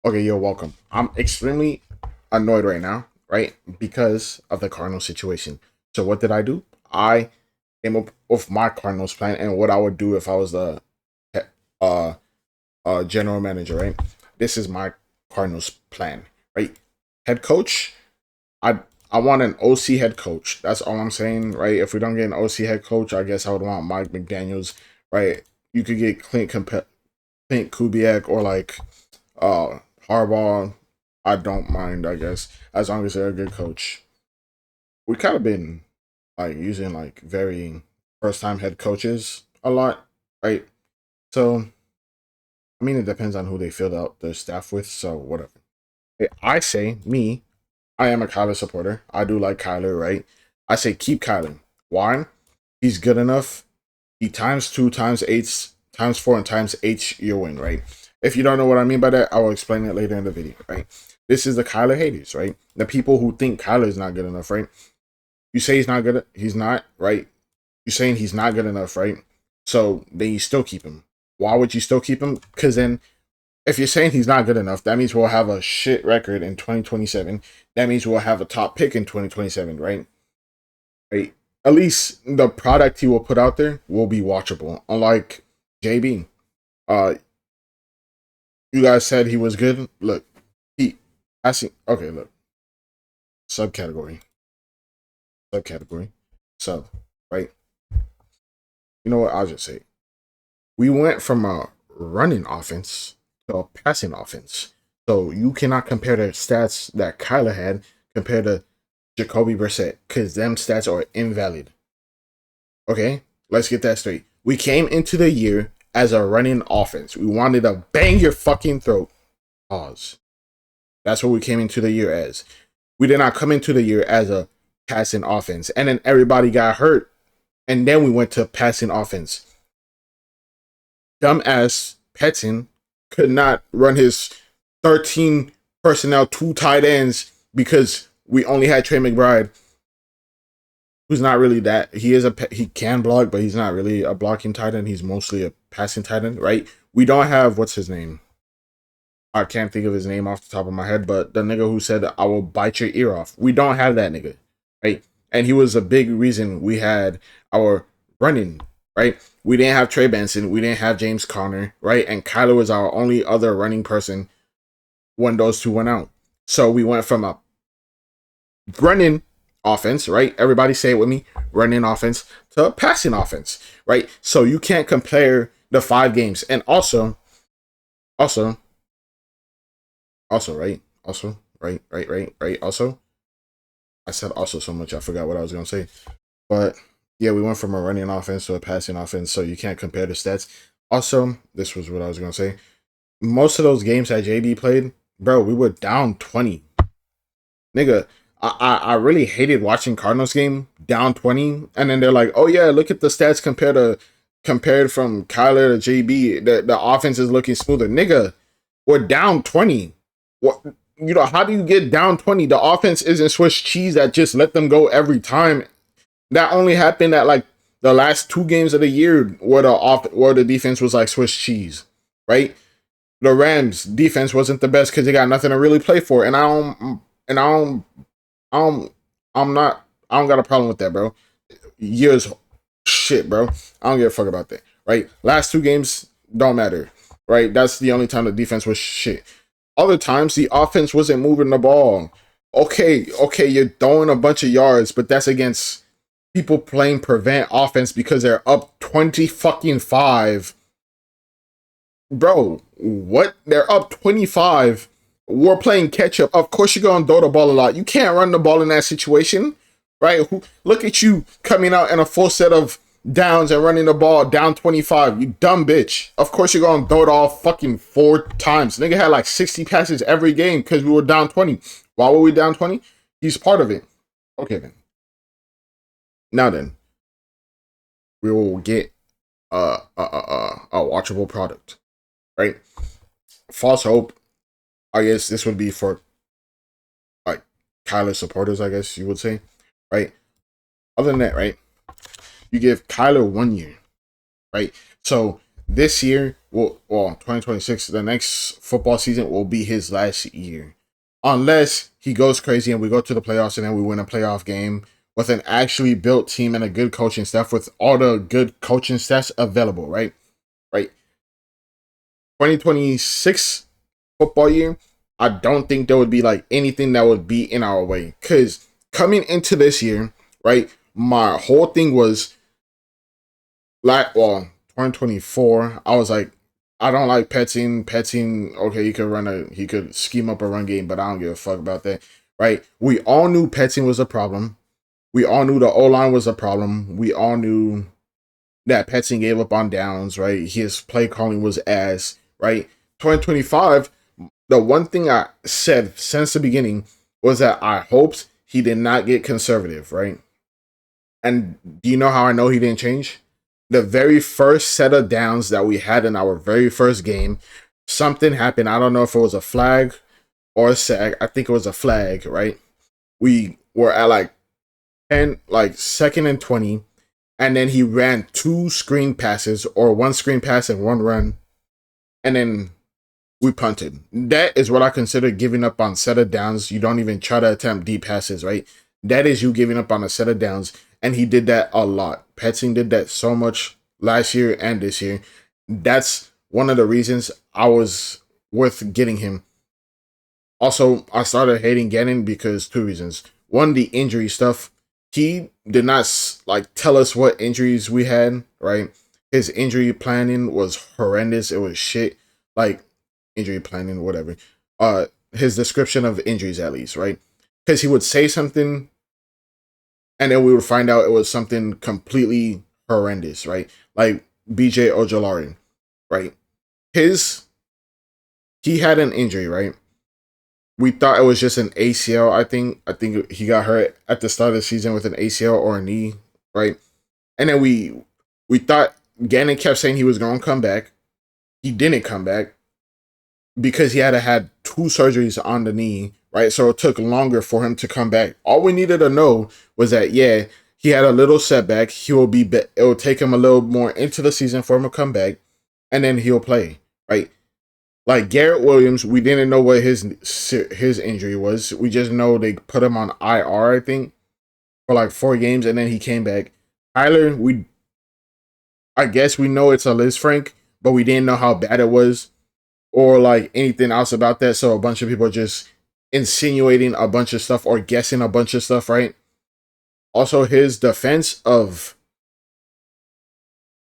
Okay, you're welcome. I'm extremely annoyed right now, right? Because of the Cardinals situation. So what did I do? I came up with my Cardinals plan and what I would do if I was the uh general manager, right? This is my Cardinals plan, right? Head coach, I I want an OC head coach. That's all I'm saying, right? If we don't get an OC head coach, I guess I would want Mike McDaniels, right? You could get Clint Kubiak or like uh Harbaugh. I don't mind, I guess, as long as they're a good coach. We kind of been like using like very first time head coaches a lot, right? So I mean, it depends on who they fill out their staff with. So whatever. I say me, I am a Kyler supporter. I do like Kyler, right? I say keep Kyler. Why? He's good enough. He times two, times eight, times four, and times eight your win, right? If you don't know what I mean by that, I will explain it later in the video, right? This is the Kyler haters, right? The people who think Kyler is not good enough, right? You say he's not good, he's not, right? You're saying he's not good enough, right? So then you still keep him. Why would you still keep him? Because then if you're saying he's not good enough, that means we'll have a shit record in 2027. That means we'll have a top pick in 2027, right? Right. At least the product he will put out there will be watchable. Unlike JB. Uh you guys said he was good. Look, he I see okay, look. Subcategory. Subcategory. So, right. You know what? I'll just say. We went from a running offense to a passing offense. So you cannot compare the stats that Kyler had compared to Jacoby Brissett because them stats are invalid. Okay, let's get that straight. We came into the year as a running offense. We wanted to bang your fucking throat. Pause. That's what we came into the year as. We did not come into the year as a passing offense. And then everybody got hurt. And then we went to passing offense. Dumbass Petson could not run his 13 personnel, two tight ends because we only had Trey McBride, who's not really that. He can block, but he's not really a blocking tight end. He's mostly a passing tight end, right? We don't have what's his name. I can't think of his name off the top of my head, but the nigga who said I will bite your ear off. We don't have that nigga, right? And he was a big reason we had our running, right? We didn't have Trey Benson, we didn't have James Conner, right? And Kyler was our only other running person when those two went out. So we went from a running offense, right? Everybody say it with me, running offense to a passing offense, right? So you can't compare the 5 games. And also, right? Also, right. Also, I said also so much, I forgot what I was going to say. But yeah, we went from a running offense to a passing offense, so you can't compare the stats. Also, this was what I was going to say. Most of those games that JB played, bro, we were down 20. Nigga, I really hated watching Cardinals game down 20, and then they're like, oh yeah, look at the stats compared from Kyler to JB. The offense is looking smoother. Nigga, we're down 20. What, how do you get down 20? The offense isn't Swiss cheese that just let them go every time. That only happened at like the last 2 games of the year where the defense was like Swiss cheese, right? The Rams defense wasn't the best because they got nothing to really play for, and I don't, I don't got a problem with that, bro. Years, shit, bro. I don't give a fuck about that, right? Last 2 games don't matter, right? That's the only time the defense was shit. Other times the offense wasn't moving the ball. Okay, you're throwing a bunch of yards, but that's against people playing prevent offense because they're up 20 fucking 5. Bro, what? They're up 25. We're playing catch up. Of course, you're going to throw the ball a lot. You can't run the ball in that situation, right? Look at you coming out in a full set of downs and running the ball down 25. You dumb bitch. Of course, you're going to throw it all fucking 4 times. Nigga had like 60 passes every game because we were down 20. Why were we down 20? He's part of it. Okay, then. Now then, we will get a watchable product, right? False hope. I guess this would be for like Kyler supporters, I guess you would say, right? Other than that, right? You give Kyler 1 year, right? So this year well 2026, the next football season will be his last year, unless he goes crazy and we go to the playoffs and then we win a playoff game with an actually built team and a good coaching staff with all the good coaching staffs available, right? Right. 2026 football year, I don't think there would be like anything that would be in our way. Because coming into this year, right, my whole thing was like, well, 2024, I was like, I don't like Petting. Petting, okay, he could scheme up a run game, but I don't give a fuck about that, right? We all knew Petting was a problem. We all knew the O-line was a problem. We all knew that Petting gave up on downs, right? His play calling was ass, right? 2025, the one thing I said since the beginning was that I hoped he did not get conservative, right? And do you know how I know he didn't change? The very first set of downs that we had in our very first game, something happened. I don't know if it was a flag or a sack. I think it was a flag, right? We were at like 10, like 2nd and 20, and then he ran 2 screen passes or 1 screen pass and 1 run, and then we punted. That is what I consider giving up on set of downs. You don't even try to attempt deep passes, right? That is you giving up on a set of downs, and he did that a lot. Petzing did that so much last year and this year. That's one of the reasons I was worth getting him. Also, I started hating Gannon because 2 reasons. One, the injury stuff. He did not like tell us what injuries we had, right? His injury planning was horrendous. It was shit. Like, injury planning, whatever. His description of injuries, at least, right? Because he would say something, and then we would find out it was something completely horrendous, right? Like BJ Ojolari, right? He had an injury, right? We thought it was just an ACL. I think he got hurt at the start of the season with an ACL or a knee, right? And then we thought Gannon kept saying he was going to come back. He didn't come back because he had 2 surgeries on the knee, right? So it took longer for him to come back. All we needed to know was that, yeah, he had a little setback. It will take him a little more into the season for him to come back, and then he'll play, right? Like Garrett Williams, we didn't know what his injury was. We just know they put him on IR, I think, for like 4 games, and then he came back. Tyler, I guess we know it's a Liz Frank, but we didn't know how bad it was or like anything else about that. So a bunch of people are just insinuating a bunch of stuff or guessing a bunch of stuff, right? Also, his defense of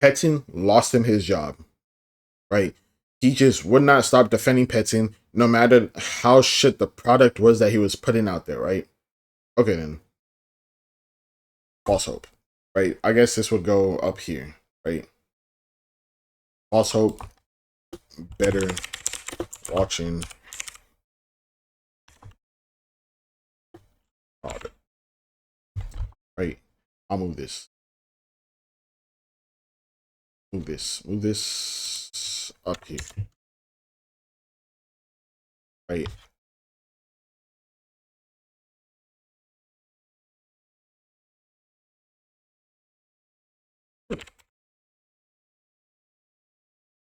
Petting lost him his job, right? He just would not stop defending Petting no matter how shit the product was that he was putting out there, right? Okay, then. False hope, right? I guess this would go up here, right? False hope, better watching product, right? I'll move this. Move this up here, right?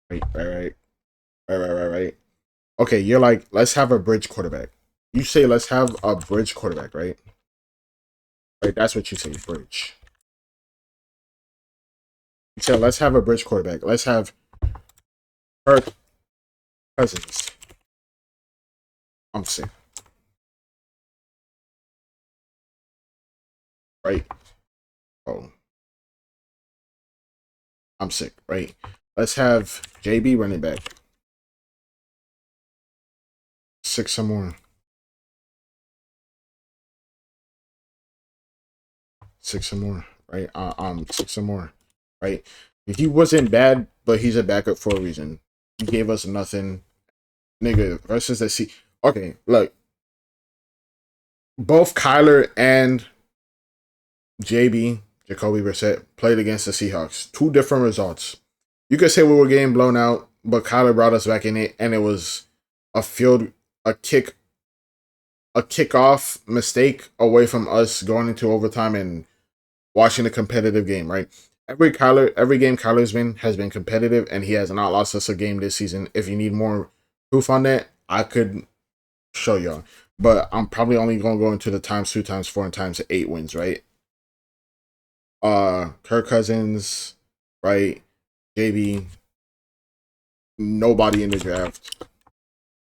Right. Okay, you're like, let's have a bridge quarterback. You say let's have a bridge quarterback, right? Right, that's what you say, bridge. You said let's have a bridge quarterback. Let's have Kirk Cousins. I'm sick. Right? Oh, I'm sick, right? Let's have JB running back. 6 some more. 6 some more, right? 6 some more, right? He wasn't bad, but he's a backup for a reason. He gave us nothing, nigga. Versus the C. Okay, look. Both Kyler and JB, Jacoby Brissett, played against the Seahawks. 2 different results. You could say we were getting blown out, but Kyler brought us back in it, and it was a kickoff mistake away from us going into overtime and watching a competitive game, right? every game Kyler's been has been competitive, and he has not lost us a game this season. If you need more proof on that, I could show y'all. But I'm probably only gonna go into the times 2, times 4, and times 8 wins, right? Kirk Cousins, right? JB, nobody in the draft.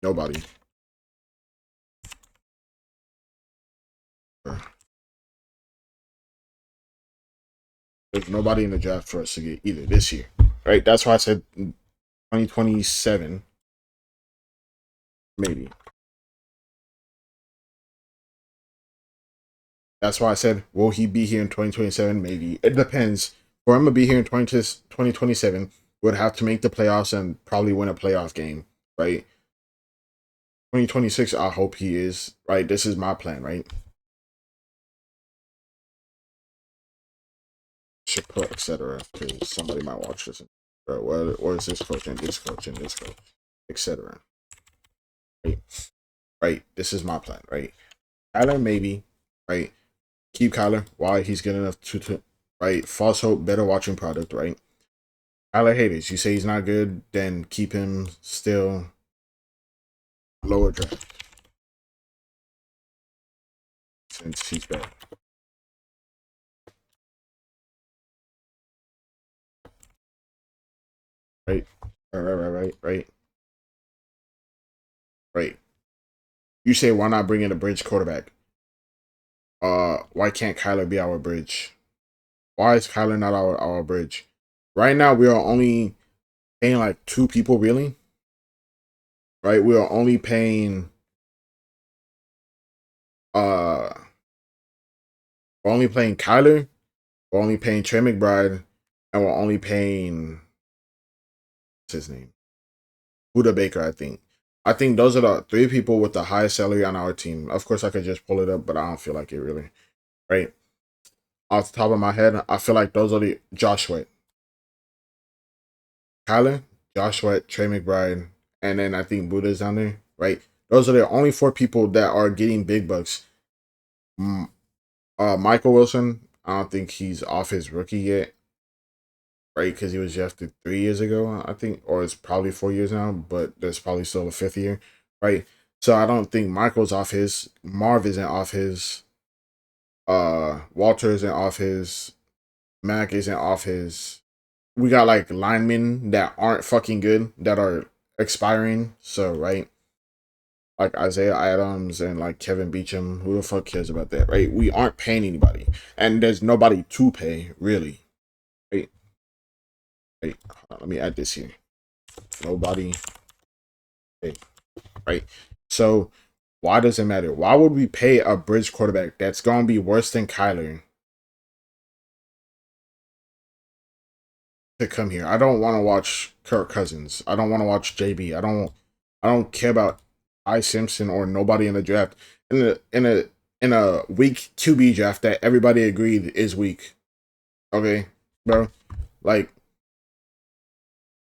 Nobody. There's nobody in the draft for us to get either this year. Right? That's why I said 2027, maybe. That's why I said, will he be here in 2027? Maybe. It depends. For him to be here in 2027, would have to make the playoffs and probably win a playoff game, right? 2026, I hope he is, right? This is my plan, right? Should put etc. because somebody might watch this. Or is this coach and this coach and this coach, etc. Right? Right? This is my plan, right? Kyler, maybe, right? Keep Kyler while he's good enough to right? False hope, better watching product, right? Kyler haters, you say he's not good, then keep him still lower draft since he's bad. Right? Right. You say why not bring in a bridge quarterback? Why can't Kyler be our bridge? Why is Kyler not our bridge? Right now we are only paying like 2 people really. Right? We are only paying uh we're only paying Kyler, we're only paying Trey McBride, and we're only paying what's his name? Buda Baker, I think. I think those are the 3 people with the highest salary on our team. Of course I could just pull it up, but I don't feel like it really. Right? Off the top of my head, I feel like those are the Josh Sweat. Kyler, Josh Sweat, Trey McBride, and then I think Buddha's down there, right? Those are the only 4 people that are getting big bucks. Michael Wilson, I don't think he's off his rookie yet, right? Because he was drafted 3 years ago, I think, or it's probably 4 years now, but there's probably still a 5th year, right? So I don't think Michael's off his. Marv isn't off his. Walter isn't off his. Mac isn't off his. We got like linemen that aren't fucking good that are expiring. So right, like Isaiah Adams and like Kevin Beecham, who the fuck cares about that, right? We aren't paying anybody, and there's nobody to pay really. Wait, wait, let me add this here. Nobody pay, right? So why does it matter? Why would we pay a bridge quarterback that's gonna be worse than Kyler to come here? I don't want to watch Kirk Cousins. I don't want to watch JB. I don't care about I Simpson or nobody in the draft. In a weak QB draft that everybody agreed is weak. Okay, bro. Like,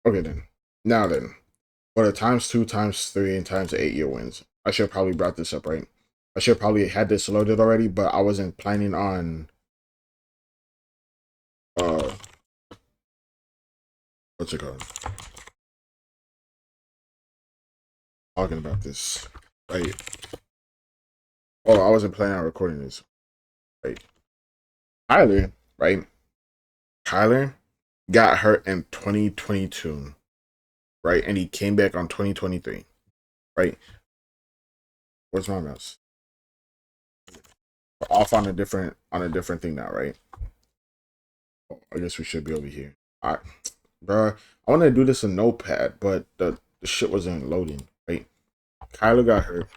okay then. Now then, for the times 2, times 3, and times 8 year wins. I should have probably brought this up, right? I should have probably had this loaded already, but I wasn't planning on uh what's it called? Talking about this. Right. Oh, I wasn't planning on recording this. Right. Tyler, right? Kyler got hurt in 2022, right? And he came back on 2023, right? Where's my mouse? We're off on a different thing now, right? Oh, I guess we should be over here. All right, bro. I want to do this in Notepad, but the shit wasn't loading, right? Kyler got hurt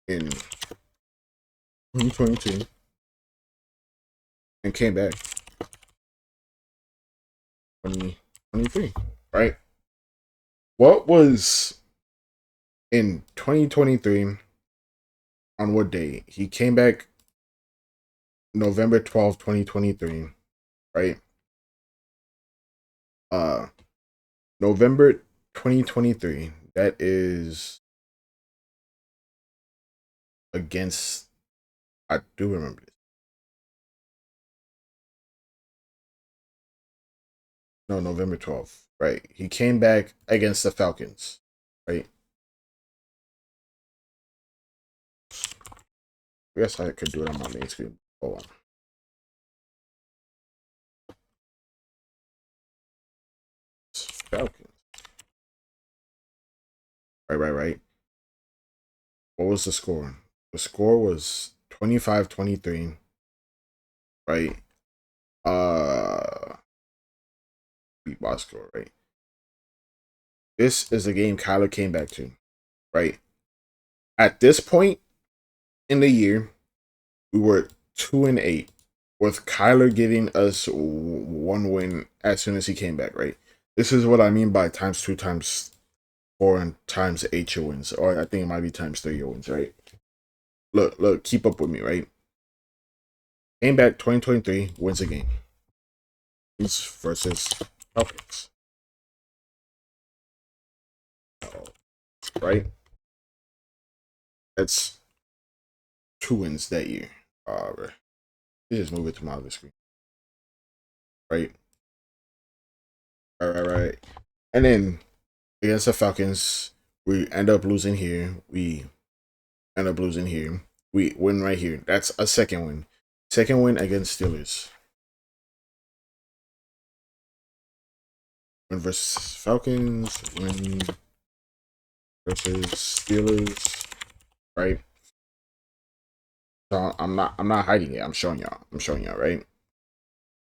in 2022 and came back 2023, right? What was in 2023 on what day? He came back November 12th, 2023, right? Uh November 2023. That is against I do remember this. No, November 12th. Right. He came back against the Falcons. Right. I guess I could do it on my main screen. Hold on. Falcons. Right. What was the score? The score was 25-23. Right. Beat box score, right? This is a game Kyler came back to, right? At this point in the year, we were 2-8, with Kyler giving us one win as soon as he came back, right? This is what I mean by times 2, times 4, and times 8 your wins, or I think it might be times 3 your wins, right? Look, keep up with me, right? Came back 2023, wins a game. Versus Falcons. Right? That's 2 wins that year. Let me just move it to my other screen. Right? Right. And then against the Falcons, we end up losing here. We end up losing here. We win right here. That's a second win. Second win against Steelers. Win versus Falcons. Win versus Steelers. Right? So I'm not hiding it. I'm showing y'all, right?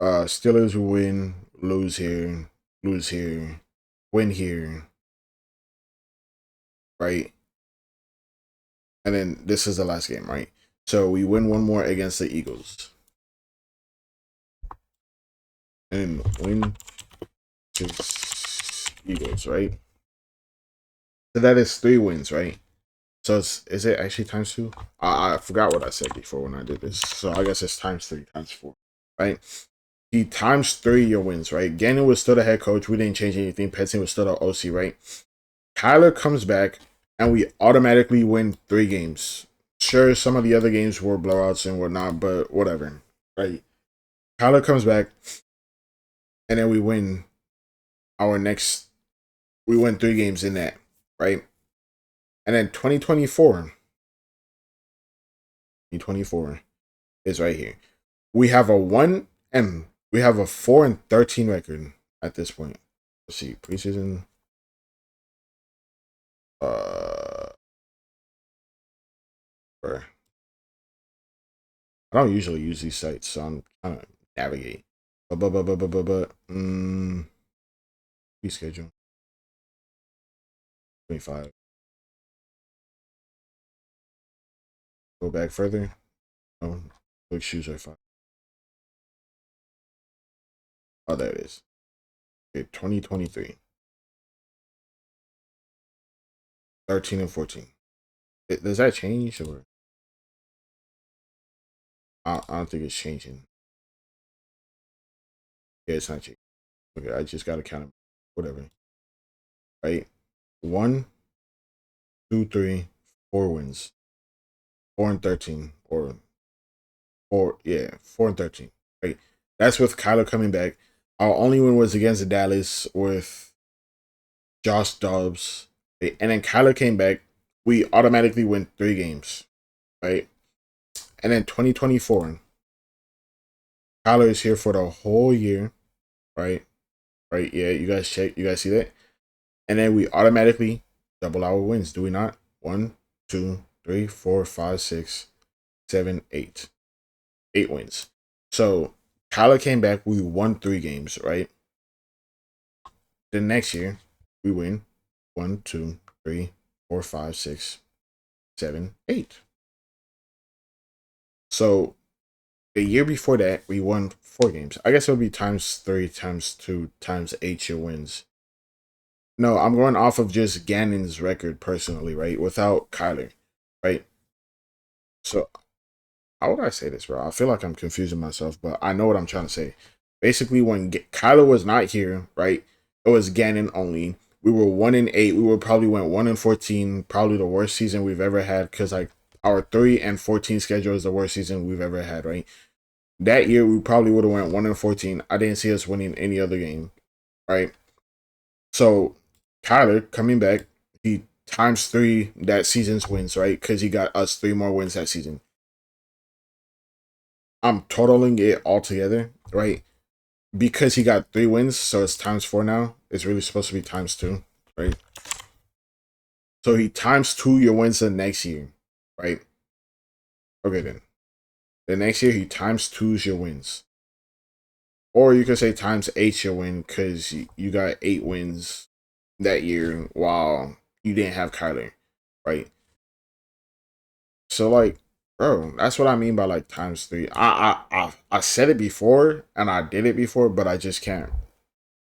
Steelers win, lose here, win here. Right? And then this is the last game, right? So we win one more against the Eagles. And win is Eagles, right? So that is 3 wins, right? So is it actually times 2? I forgot what I said before when I did this. So I guess it's times 3, times 4, right? He times 3 your wins, right? Gannon was still the head coach. We didn't change anything. Petson was still the OC, right? Kyler comes back and we automatically win 3 games. Sure, some of the other games were blowouts and whatnot, but whatever, right? Kyler comes back and then we win we win 3 games in that, right? And then 2024 is right here. We have a 4-13 record at this point. Let's see, preseason. I don't usually use these sites, so I'm trying to navigate. Reschedule. 25. Go back further. Oh, quick shoes are fine. Oh, there it is. Okay, 2023. 13 and 14. Does that change or? I don't think it's changing. Yeah, it's not changing. Okay, I just gotta count them. Whatever. Right? 1, 2, 3, 4 wins. 4-13 or 4-13. Right? That's with Kyler coming back. Our only win was against the Dallas with Josh Dobbs. Right? And then Kyler came back. We automatically win 3 games. Right? And then 2024. Kyler is here for the whole year. Right? Right? Yeah, you guys check. You guys see that? And then we automatically double our wins, do we not? 1, 2, 3, 4, 5, 6, 7, 8. 8 wins. So Kyler came back, we won 3 games, right? The next year, we win 1, 2, 3, 4, 5, 6, 7, 8. So the year before that, we won 4 games. I guess it would be times 3, times 2, times 8 your wins. No, I'm going off of just Gannon's record personally, right? Without Kyler, right? So how would I say this, bro? I feel like I'm confusing myself, but I know what I'm trying to say. Basically, when Kyler was not here, right? It was Gannon only. We were 1-8. We would probably went 1-14. Probably the worst season we've ever had because like our 3-14 schedule is the worst season we've ever had, right? That year we probably would have went 1-14. I didn't see us winning any other game. right? So Kyler coming back, he times 3 that season's wins, right? Because he got us 3 more wins that season. I'm totaling it all together, right? Because he got 3 wins, so it's times 4 now. It's really supposed to be times 2, right? So he times 2 your wins the next year, right? Okay, then. The next year he times 2s your wins. Or you could say times 8 your win because you got 8 wins that year while you didn't have Kyler, right? So like, bro, that's what I mean by like times 3. I said it before and I did it before, but I just can't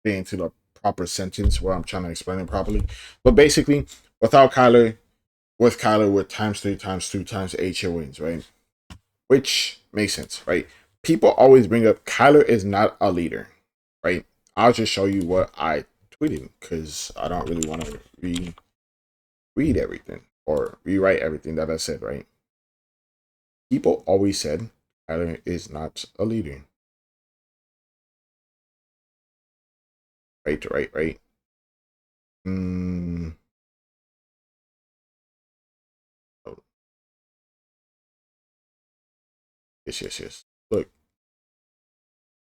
get into the proper sentence where I'm trying to explain it properly. But basically, without Kyler, with Kyler, with times 3, times 2, times 8 your wins, right? Which makes sense, right? People always bring up Kyler is not a leader, right? I'll just show you what I tweeted because I don't really want to read everything or rewrite everything that I said, right? People always said Kyler is not a leader. Right. Mm, oh, yes. Look,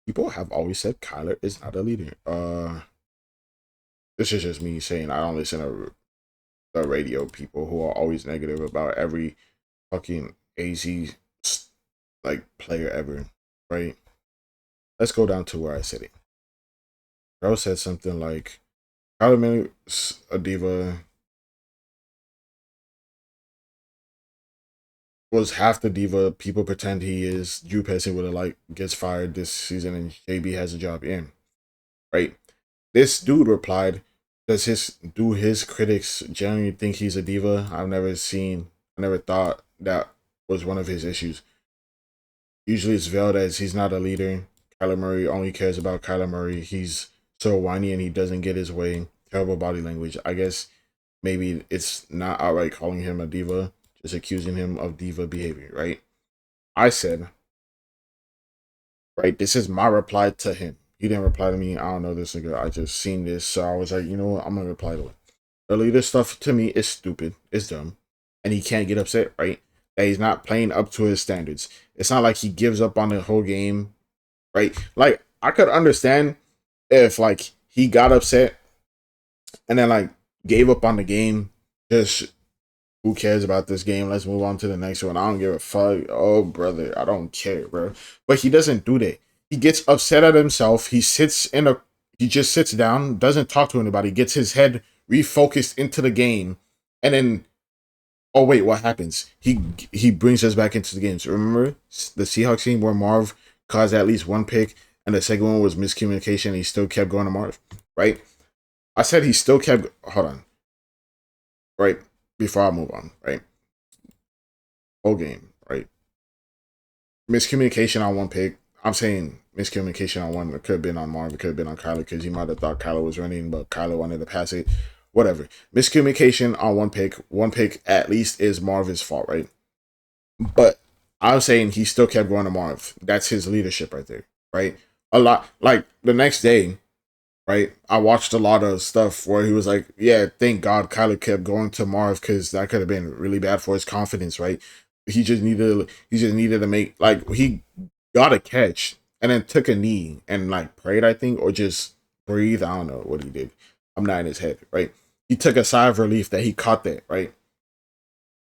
people have always said Kyler is not a leader. This is just me saying I don't listen to the radio people who are always negative about every fucking AZ like player ever, right? Let's go down to where I said it. Bro said something like Kyler Miller's a diva, was half the diva people pretend he is. Drew Pesci would have like gets fired this season and JB has a job in, right? This dude replied, do his critics genuinely think he's a diva? I never thought that was one of his issues. Usually it's veiled as he's not a leader. Kyler Murray only cares about Kyler Murray. He's so whiny and he doesn't get his way. Terrible body language. I guess maybe it's not outright calling him a diva, just accusing him of diva behavior, right? I said, right, this is my reply to him. He didn't reply to me. I don't know this nigga. I just seen this. So I was like, you know what? I'm going to reply to it. Earlier, this stuff to me is stupid. It's dumb. And he can't get upset, right? That he's not playing up to his standards. It's not like he gives up on the whole game, right? Like, I could understand if, like, he got upset and then, like, gave up on the game. Just, who cares about this game? Let's move on to the next one. I don't give a fuck. Oh, brother, I don't care, bro. But he doesn't do that. He gets upset at himself. He just sits down, doesn't talk to anybody, gets his head refocused into the game, and then, oh wait, what happens? He brings us back into the game. So remember the Seahawks game where Marv caused at least one pick, and the second one was miscommunication, and he still kept going to Marv, right? I said he still kept. Hold on, right before I move on, right? Whole game, right? Miscommunication on one pick. I'm saying miscommunication on one. It could have been on Marv. It could have been on Kyler because he might have thought Kyler was running, but Kyler wanted to pass it. Whatever. Miscommunication on one pick. One pick at least is Marv's fault, right? But I'm saying he still kept going to Marv. That's his leadership right there, right? A lot. Like the next day, right? I watched a lot of stuff where he was like, "Yeah, thank God Kyler kept going to Marv because that could have been really bad for his confidence, right? He just needed to make like he got a catch and then took a knee and like prayed, I think, or just breathe. I don't know what he did. I'm not in his head, right? He took a sigh of relief that he caught that, right?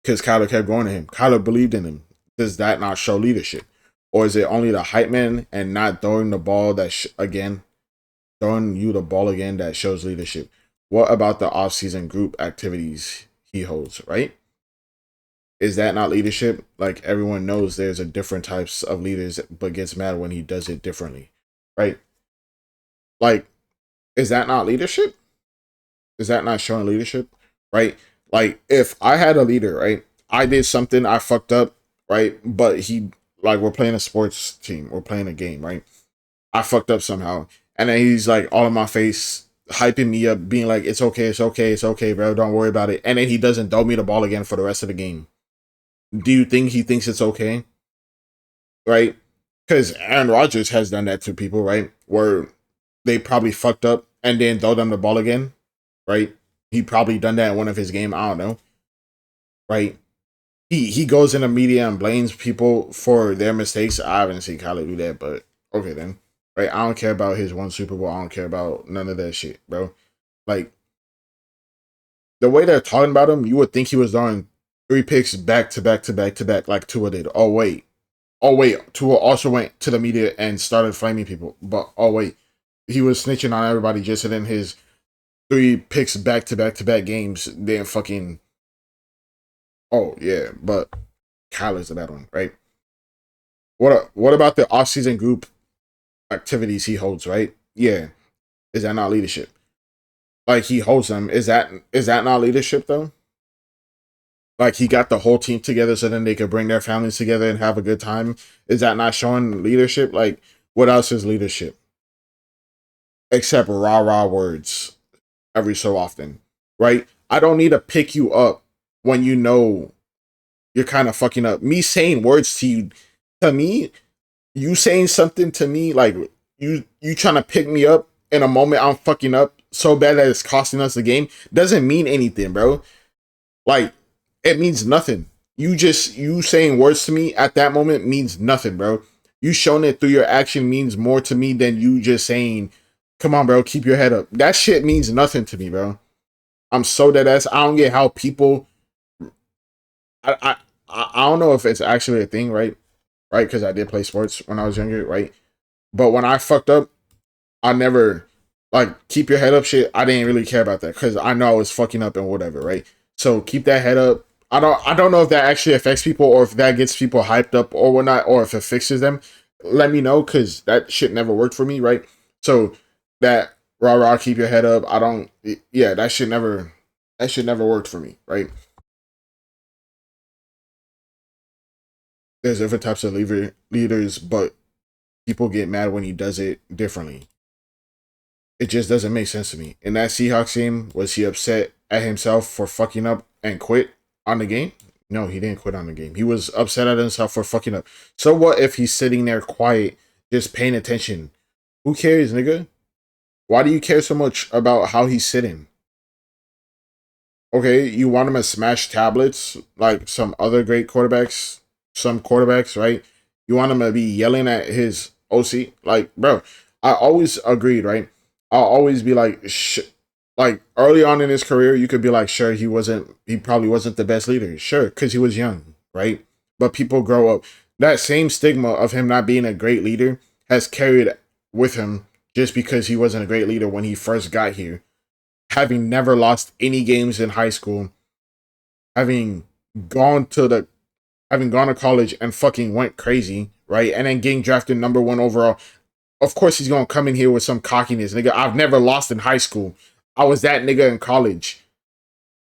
Because Kyler kept going to him. Kyler believed in him. Does that not show leadership? Or is it only the hype man and not throwing the ball again, throwing you the ball again that shows leadership? What about the off-season group activities he holds, right? Is that not leadership? Like everyone knows there's a different types of leaders, but gets mad when he does it differently, right? Like, is that not leadership? Is that not showing leadership? Right? Like, if I had a leader, right? I did something, I fucked up, right? But like, we're playing a sports team, we're playing a game, right? I fucked up somehow. And then he's like all in my face, hyping me up, being like, it's okay, bro, don't worry about it. And then he doesn't throw me the ball again for the rest of the game. Do you think he thinks it's okay? Right? Because Aaron Rodgers has done that to people, right? Where they probably fucked up and then throw them the ball again, right? He probably done that in one of his game. I don't know, right? He goes in the media and blames people for their mistakes. I haven't seen Kyler do that, but okay then. Right? I don't care about his one Super Bowl. I don't care about none of that shit, bro. Like the way they're talking about him, you would think he was throwing 3 picks back to back to back to back like Tua did. Oh wait, Tua also went to the media and started flaming people. But oh wait, he was snitching on everybody just in his 3 picks back to back to back games. Then fucking oh yeah, but Kyler's the bad one, right? What about the offseason group activities he holds, right? Yeah. Is that not leadership? Like he holds them. Is that not leadership though? Like he got the whole team together so then they could bring their families together and have a good time. Is that not showing leadership? Like what else is leadership? Except rah rah words every so often. Right? I don't need to pick you up when you know you're kind of fucking up. Me saying words to me, you saying something to me like you trying to pick me up in a moment I'm fucking up so bad that it's costing us the game doesn't mean anything, bro. Like it means nothing. You saying words to me at that moment means nothing, bro. You showing it through your action means more to me than you just saying, "Come on, bro, keep your head up." That shit means nothing to me, bro. I'm so dead ass. I don't get how people. I I I don't know if it's actually a thing, right? Right, because I did play sports when I was younger, right? But when I fucked up, I never like keep your head up shit. I didn't really care about that because I know I was fucking up and whatever, right? So keep that head up. I don't know if that actually affects people or if that gets people hyped up or whatnot, or if it fixes them. Let me know because that shit never worked for me, right? So that rah rah keep your head up. I don't yeah, that shit never worked for me, right? There's different types of leaders, but people get mad when he does it differently. It just doesn't make sense to me. In that Seahawks game, was he upset at himself for fucking up and quit on the game? No, he didn't quit on the game. He was upset at himself for fucking up. So what if he's sitting there quiet, just paying attention? Who cares, nigga? Why do you care so much about how he's sitting? Okay, you want him to smash tablets like some other great quarterbacks, some quarterbacks, right? You want him to be yelling at his OC, like, bro. I always agreed, right? I'll always be like, like early on in his career, you could be like, sure, he probably wasn't the best leader, sure, because he was young, right? But people grow up. That same stigma of him not being a great leader has carried with him just because he wasn't a great leader when he first got here, having never lost any games in high school, having gone to the having gone to college and fucking went crazy, right? And then getting drafted number 1 overall. Of course he's gonna come in here with some cockiness, nigga. I've never lost in high school. I was that nigga in college.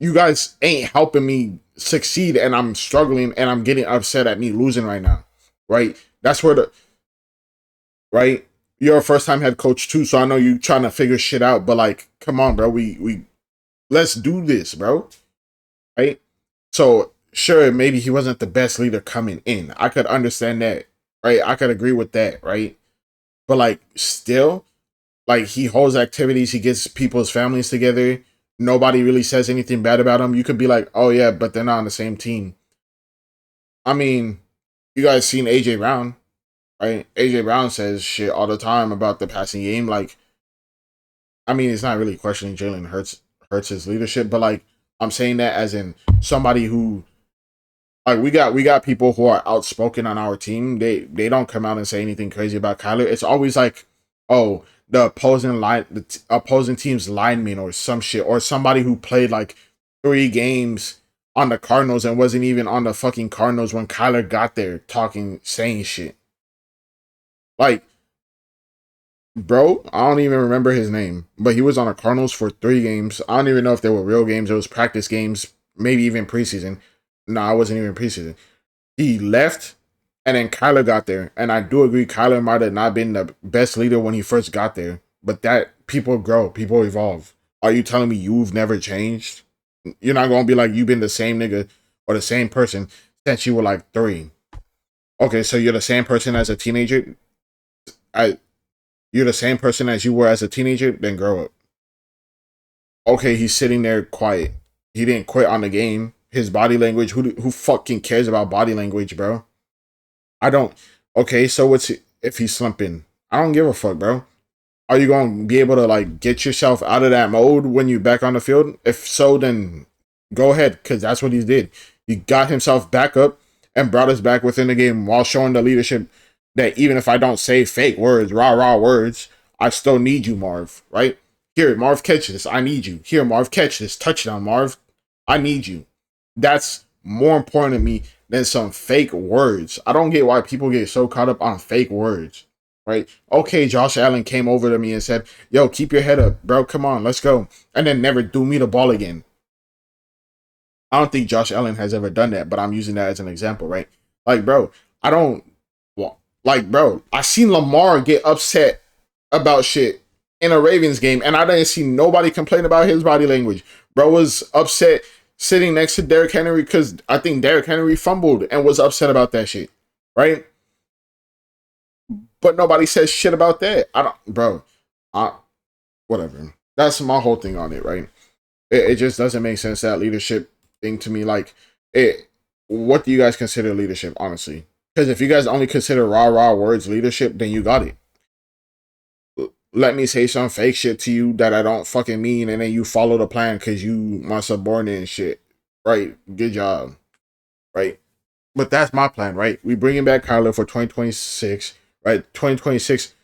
You guys ain't helping me succeed and I'm struggling and I'm getting upset at me losing right now. Right? That's where the right? You're a first time head coach too, so I know you trying to figure shit out, but like, come on, bro. We let's do this, bro. Right? So sure, maybe he wasn't the best leader coming in. I could understand that, right? I could agree with that, right? But like, still, like he holds activities, he gets people's families together. Nobody really says anything bad about him. You could be like, oh yeah, but they're not on the same team. I mean, you guys seen AJ Brown, right? AJ Brown says shit all the time about the passing game. Like, I mean, it's not really questioning Jalen Hurts' leadership, but like I'm saying that as in somebody who like we got people who are outspoken on our team. They don't come out and say anything crazy about Kyler. It's always like, oh, the opposing team's lineman or some shit, or somebody who played like 3 games on the Cardinals and wasn't even on the fucking Cardinals when Kyler got there talking saying shit. Like, bro, I don't even remember his name, but he was on the Cardinals for 3 games. I don't even know if they were real games. It was practice games, maybe even preseason. No, I wasn't even preseason. He left, and then Kyler got there. And I do agree, Kyler might have not been the best leader when he first got there, but that people grow, people evolve. Are you telling me you've never changed? You're not gonna be like you've been the same nigga or the same person since you were like 3. Okay, so you're the same person as a teenager. I You're the same person as you were as a teenager. Then grow up. Okay, he's sitting there quiet. He didn't quit on the game. His body language. Who fucking cares about body language, bro? I don't. Okay, so what's if he's slumping? I don't give a fuck, bro. Are you going to be able to like get yourself out of that mode when you back on the field? If so, then go ahead, because that's what he did. He got himself back up and brought us back within the game while showing the leadership that even if I don't say fake words, rah words, I still need you, Marv. Right here, Marv, catch this. I need you. Here, Marv, catch this touchdown, Marv. I need you. That's more important to me than some fake words. I don't get why people get so caught up on fake words, right? Okay, Josh Allen came over to me and said, yo, keep your head up, bro. Come on, let's go. And then never threw me the ball again. I don't think Josh Allen has ever done that, but I'm using that as an example, right? Like, bro, I don't, like, bro, I seen Lamar get upset about shit in a Ravens game, and I didn't see nobody complain about his body language. Bro was upset sitting next to Derrick Henry because I think Derrick Henry fumbled and was upset about that shit, right? But nobody says shit about that. I don't, bro. I whatever. That's my whole thing on it, right? It just doesn't make sense, that leadership thing to me. Like, it. What do you guys consider leadership, honestly? Because if you guys only consider rah words leadership, then you got it. Let me say some fake shit to you that I don't fucking mean, and then you follow the plan because you my subordinate and shit. Right? Good job. Right? But that's my plan, right? We bringing back Kyler for 2026, right? 2026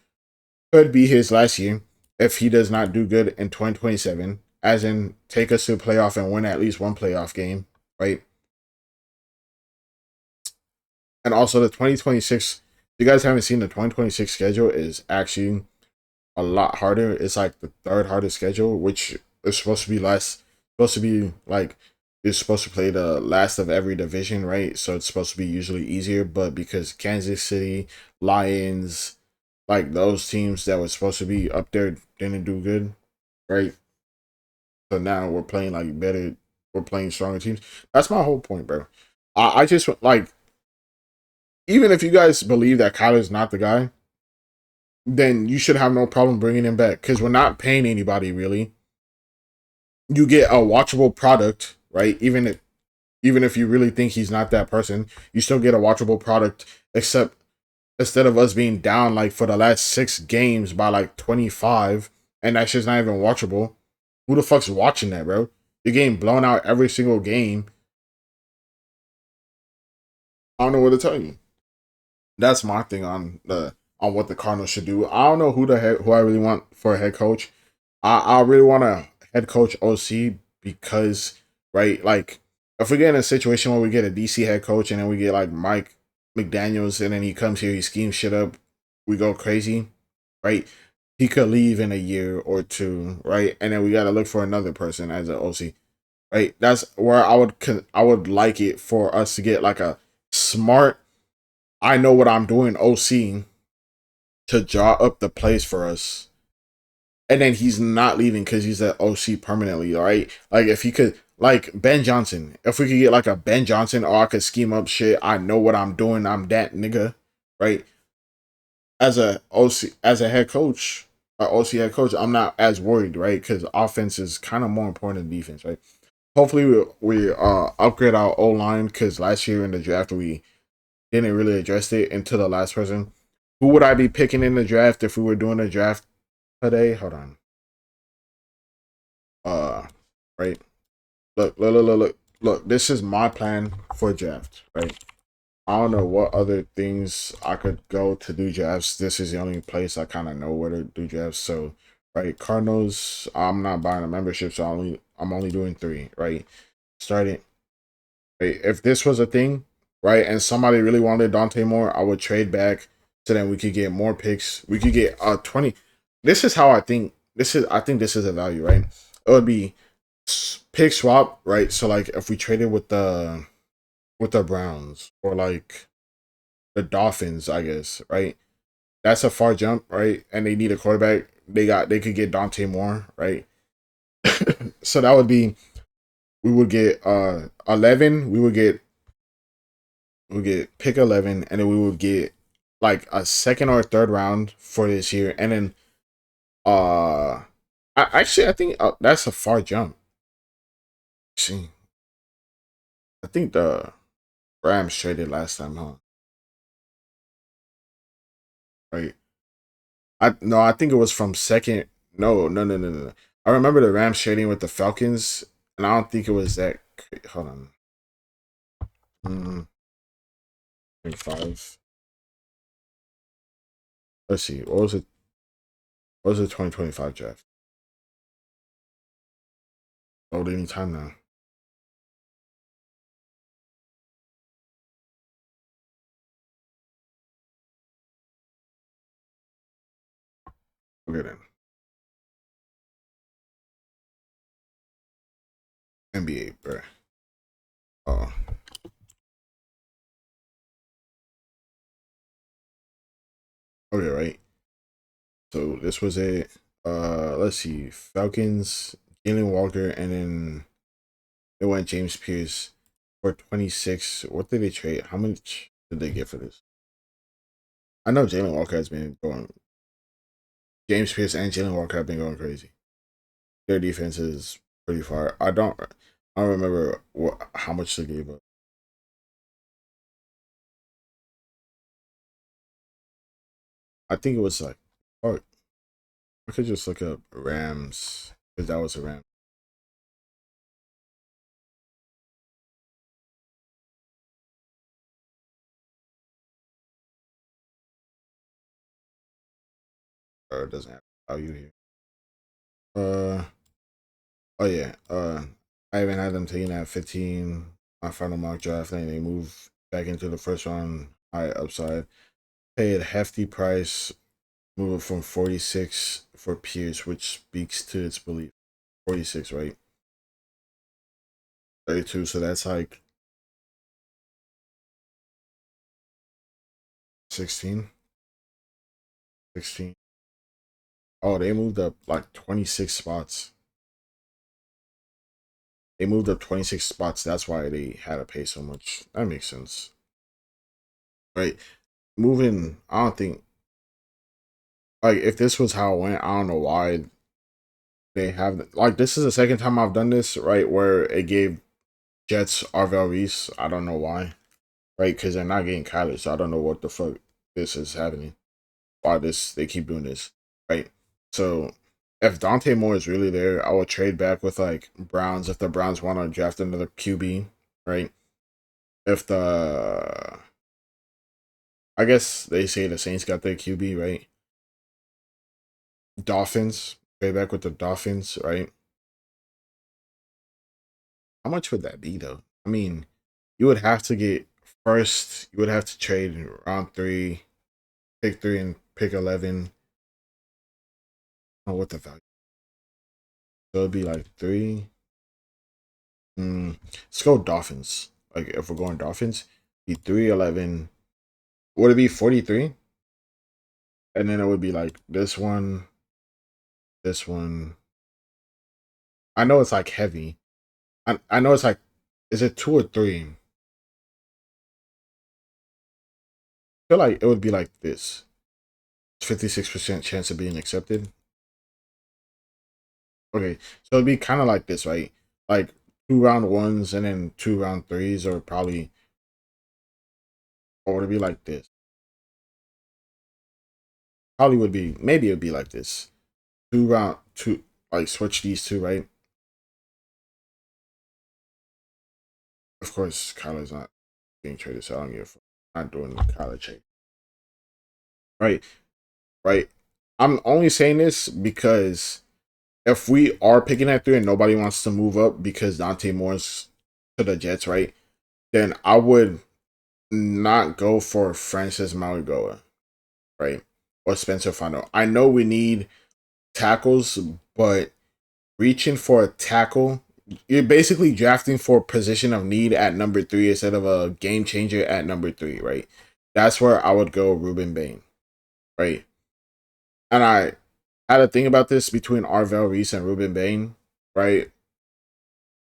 could be his last year if he does not do good in 2027, as in take us to the playoff and win at least one playoff game, right? And also the 2026, if you guys haven't seen the 2026 schedule, is actually a lot harder. It's like the third hardest schedule, which is supposed to be less, supposed to be like, you're supposed to play the last of every division, right? So it's supposed to be usually easier, but because Kansas City, Lions, like those teams that were supposed to be up there didn't do good, right? So now we're playing like better, we're playing stronger teams. That's my whole point, bro. I just like, even if you guys believe that Kyler's not the guy, then you should have no problem bringing him back because we're not paying anybody really. You get a watchable product, right? Even if you really think he's not that person, you still get a watchable product. Except instead of us being down like for the last 6 games by like 25, and that's just not even watchable. Who the fuck's watching that, bro? You're getting blown out every single game. I don't know what to tell you. That's my thing on what the Cardinals should do. I don't know who I really want for a head coach. I really want a head coach OC because, right, like if we get in a situation where we get a DC head coach and then we get like Mike McDaniels and then he comes here, he schemes shit up, we go crazy, right? He could leave in a year or two, right? And then we got to look for another person as an OC, right? That's where I would like it for us to get like a smart, I know what I'm doing OC to draw up the plays for us. And then he's not leaving because he's at OC permanently, all right? Like if he could, like Ben Johnson, if we could get like a Ben Johnson, or I could scheme up shit. I know what I'm doing. I'm that nigga, right? As a OC, as a head coach, or OC head coach, I'm not as worried, right? Because offense is kind of more important than defense, right? Hopefully we upgrade our O line because last year in the draft we didn't really address it until the last person. Who would I be picking in the draft if we were doing a draft today? Hold on. Uh, right. Look. This is my plan for draft, right? I don't know what other things I could go to do drafts. This is the only place I kind of know where to do drafts. So, right, Cardinals. I'm not buying a membership, so I'm only doing 3. Right, starting. Right, if this was a thing, right, and somebody really wanted Dante Moore, I would trade back so then we could get more picks. We could get 20. This is how I think. I think this is a value, right? It would be pick swap, right? So like if we traded with the Browns or like the Dolphins, I guess, right? That's a far jump, right? And they need a quarterback. They could get Dante Moore, right? So that would be, we would get 11, we would get pick 11, and then we would get like a second or third round for this year, and then uh I think that's a far jump. See, I think the Rams traded last time, huh? Right. I think it was from second. No, no, no, no, no, no. I remember the Rams trading with the Falcons, and I don't think it was that. Hold on. 5. Let's see. What was it? What was the 2025 draft? Oh, any time now. Okay then. NBA, bro. Oh, okay, right. So this was it. Let's see. Falcons, Jalen Walker, and then they went James Pierce for 26. What did they trade? How much did they get for this? I know Jalen Walker has been going. James Pierce and Jalen Walker have been going crazy. Their defense is pretty far. I don't remember how much they gave up. I think it was like, oh, I could just look up Rams because that was a Ram. Or it doesn't have value here. Uh, oh yeah. I even had them taking at 15. My final mock draft, and they move back into the first round. High upside. Paid a hefty price. Move it from 46 for Pierce, which speaks to its belief. 46, right? 32. So that's like 16. 16. Oh, they moved up like 26 spots. They moved up 26 spots. That's why they had to pay so much. That makes sense. Right. Moving, I don't think, like, if this was how it went, I don't know why they have, like, this is the second time I've done this, right? Where it gave Jets Arvel Reese. I don't know why. Right. Because they're not getting Kyler. So I don't know what the fuck this is happening. Why they keep doing this. Right. So if Dante Moore is really there, I would trade back with like Browns if the Browns want to draft another QB, right? If the I guess they say the Saints got their QB, right? Dolphins, trade back with the Dolphins, right? How much would that be though? I mean, you would have to get first, you would have to trade in round 3, pick 3 and pick 11. Oh, what the value? So it'd be like 3. Let's go Dolphins. Like if we're going Dolphins, be 311. Would it be 43? And then it would be like this one, this one. I know it's like heavy. I know it's like, is it 2 or 3? I feel like it would be like this. 56% chance of being accepted. Okay, so it'd be kind of like this, right? Like 2 round 1s and then 2 round 3s, or probably, or would it be like this? Probably would be, maybe it'd be like this. 2 round 2, like switch these two, right? Of course, Kyler's not being traded, so I don't give a fuck. I'm not doing Kyler trade. Right, right. I'm only saying this because if we are picking at 3 and nobody wants to move up because Dante Moore's to the Jets, right? Then I would not go for Francis Mauigoa, right? Or Spencer Fano. I know we need tackles, but reaching for a tackle, you're basically drafting for position of need at number 3 instead of a game changer at number 3, right? That's where I would go Ruben Bain, right? And I had a thing about this between Arvel Reese and Ruben Bain, right?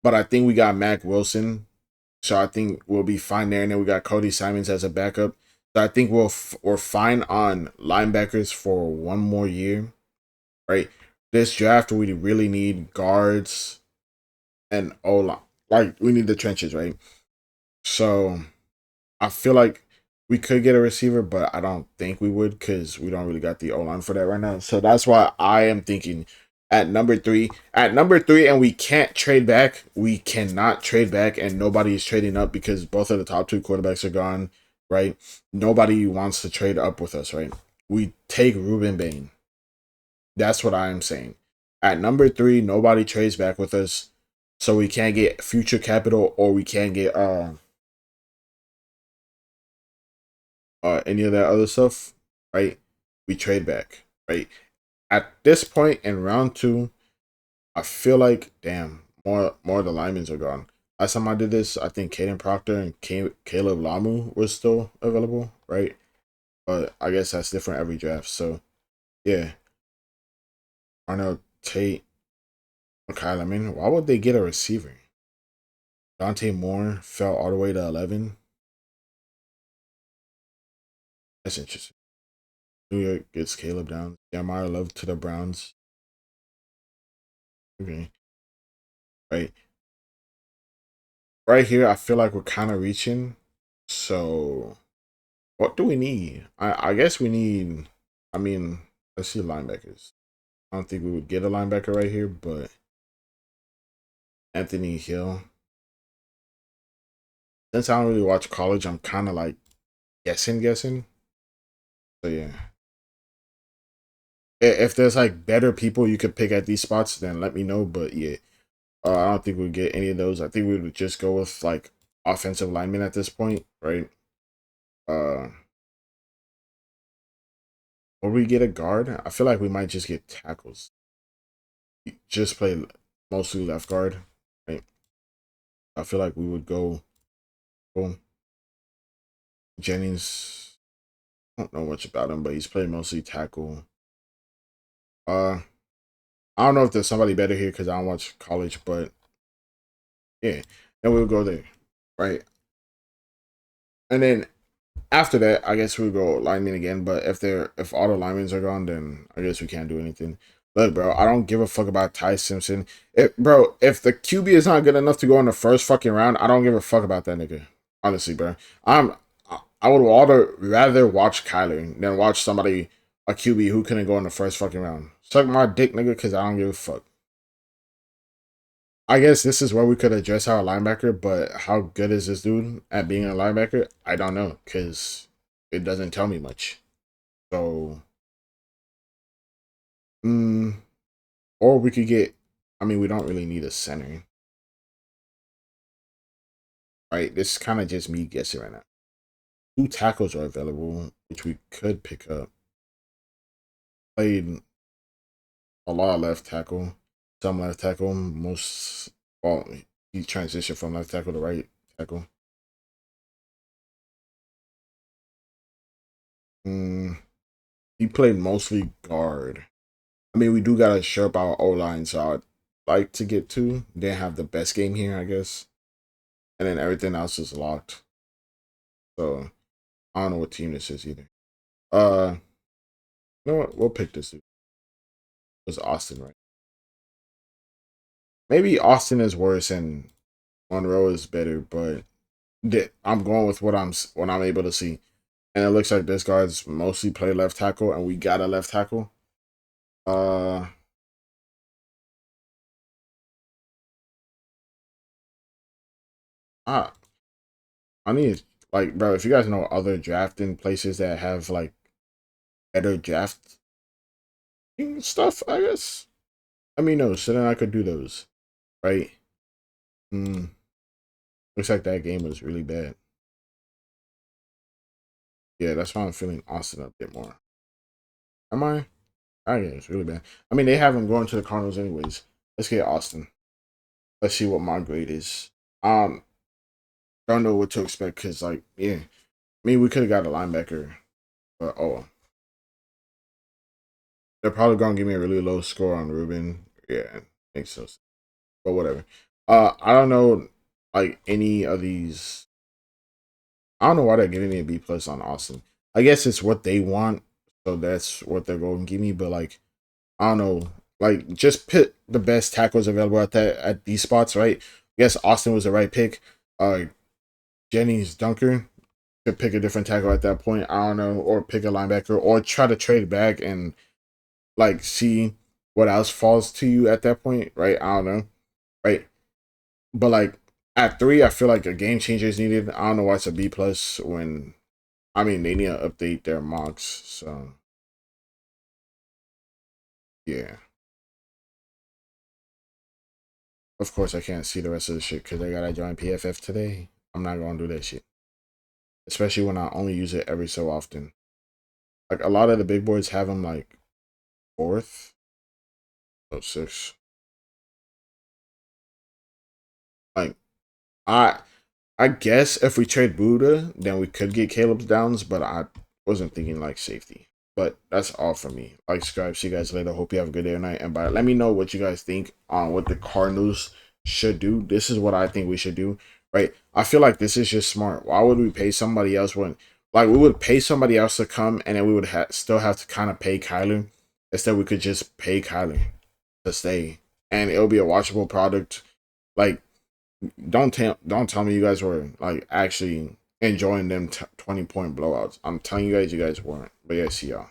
But I think we got Mac Wilson, so I think we'll be fine there. And then we got Cody Simons as a backup. So I think we're fine on linebackers for one more year, right? this draft we really need guards and O-line. Like we need the trenches, right? So I feel like we could get a receiver, but I don't think we would because we don't really got the O-line for that right now. So that's why I am thinking at number three. At number three, and we can't trade back. We cannot trade back, and nobody is trading up because both of the top two quarterbacks are gone, right? Nobody wants to trade up with us, right? We take Ruben Bain. That's what I am saying. At number three, nobody trades back with us. So we can't get future capital or we can't get any of that other stuff, right? We trade back, right? At this point in round two, I feel like damn, more of the linemen are gone. Last time I did this, I think Caden Proctor and Caleb Lamu were still available, right? But I guess that's different every draft. So yeah, Arnold Tate, okay. I mean, why would they get a receiver? Dante Moore fell all the way to 11. That's interesting. New York gets Caleb down. Jeremiah Love to the Browns. Okay, right. Right here, I feel like we're kind of reaching. So, what do we need? I guess we need. I mean, let's see linebackers. I don't think we would get a linebacker right here, but Anthony Hill. Since I don't really watch college, I'm kind of like guessing. So yeah, if there's like better people you could pick at these spots, then let me know. But yeah, I don't think we'd get any of those. I think we would just go with like offensive linemen at this point, right? Uh, or we get a guard. I feel like we might just get tackles. Just play mostly left guard, right? I feel like we would go. Boom. Jennings. I don't know much about him, but he's played mostly tackle. Uh, I don't know if there's somebody better here because I don't watch college, but yeah, then we'll go there, right? And then after that, I guess we'll go linemen again. But if all the linemen are gone, then I guess we can't do anything. Look, bro, I don't give a fuck about Ty Simpson. If the QB is not good enough to go in the first fucking round, I don't give a fuck about that nigga. Honestly, bro, I would rather watch Kyler than watch somebody a QB who couldn't go in the first fucking round. Suck my dick, nigga, because I don't give a fuck. I guess this is where we could address our linebacker, but how good is this dude at being a linebacker? I don't know, because it doesn't tell me much. So, mm, or we could get, I mean, we don't really need a center, right? This is kind of just me guessing right now. Two tackles are available, which we could pick up. Played a lot of left tackle, some left tackle, most, well, he transitioned from left tackle to right tackle. Mm, he played mostly guard. I mean, we do gotta sharp our O line, so I'd like to get two. Didn't have the best game here, I guess, and then everything else is locked. So I don't know what team this is either. You know what? We'll pick this. It was Austin, right? Maybe Austin is worse and Monroe is better, but I'm going with what I'm able to see, and it looks like this guard's mostly play left tackle, and we got a left tackle. Uh, I I need like bro, if you guys know other drafting places that have like better draft stuff, I guess. Let me know so then I could do those, right? Hmm. Looks like that game was really bad. Yeah, that's why I'm feeling Austin a bit more. Am I? I yeah, it's really bad. I mean, they have him going to the Cardinals anyways. Let's get Austin. Let's see what my grade is. Don't know what to expect because, like, yeah, I mean, we could have got a linebacker, but oh, they're probably gonna give me a really low score on Ruben. Yeah, makes sense. But whatever. I don't know, like any of these. I don't know why they're giving me a B plus on Austin. I guess it's what they want, so that's what they're going to give me. But like, I don't know. Like, just pick the best tackles available at these spots, right? Yes, Austin was the right pick. Jennings Dunker could pick a different tackle at that point. I don't know, or pick a linebacker, or try to trade back and like see what else falls to you at that point, right? I don't know, right? But like at 3, I feel like a game changer is needed. I don't know why it's a B plus when I mean they need to update their mocks. So yeah, of course I can't see the rest of the shit because I gotta join PFF today. I'm not gonna do that shit, especially when I only use it every so often. Like a lot of the big boards have them like fourth, or sixth. Like I I guess if we trade Buddha, then we could get Caleb's downs, but I wasn't thinking like safety. But that's all for me. Like, subscribe. See you guys later. Hope you have a good day or night. And bye. Let me know what you guys think on what the Cardinals should do. This is what I think we should do. Right? I feel like this is just smart. Why would we pay somebody else when, like, we would pay somebody else to come and then we would still have to kind of pay Kyler. Instead, we could just pay Kyler to stay, and it'll be a watchable product. Like, don't tell me you guys were like actually enjoying them 20-point blowouts. I'm telling you guys weren't. But yeah, see y'all.